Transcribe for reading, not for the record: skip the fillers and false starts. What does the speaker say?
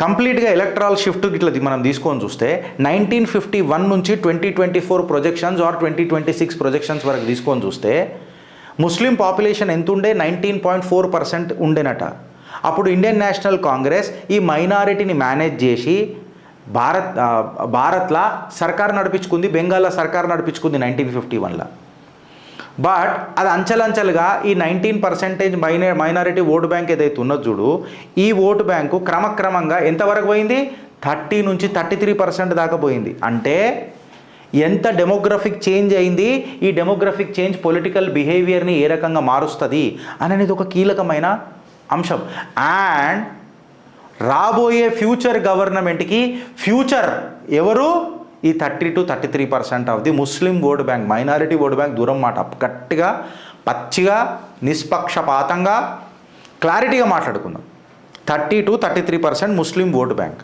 కంప్లీట్గా electoral shift ఇట్లా మనం తీసుకొని చూస్తే 1951 నుంచి 2024 ప్రొజెక్షన్స్ ఆర్ 2026 ప్రొజెక్షన్స్ వరకు తీసుకొని చూస్తే ముస్లిం పాపులేషన్ ఎంత ఉండే 19.4% ఉండేనట. అప్పుడు ఇండియన్ నేషనల్ కాంగ్రెస్ ఈ మైనారిటీని మేనేజ్ చేసి భారత్లో సర్కార్ నడిపించుకుంది, బెంగాల్లో సర్కార్ నడిపించుకుంది 1951లో. బట్ అది అంచెలంచెలుగా ఈ 19% మైనారిటీ ఓటు బ్యాంక్ ఏదైతే ఉన్నది చూడు, ఈ ఓటు బ్యాంకు క్రమక్రమంగా ఎంతవరకు పోయింది, 30 నుంచి 33% దాకా పోయింది. అంటే ఎంత డెమోగ్రఫిక్ చేంజ్ అయింది, ఈ డెమోగ్రఫిక్ చేంజ్ పొలిటికల్ బిహేవియర్ని ఏ రకంగా మారుస్తుంది అనేది ఒక కీలకమైన అంశం. అండ్ రాబోయే ఫ్యూచర్ గవర్నమెంట్కి ఫ్యూచర్ ఎవరు, ఈ 30 to 33% of the Muslim vote bank, minority vote bank దూరం మాట గట్టిగా పచ్చిగా నిష్పక్షపాతంగా క్లారిటీగా మాట్లాడుకుందాం. 30 to 33% ముస్లిం ఓటు బ్యాంక్.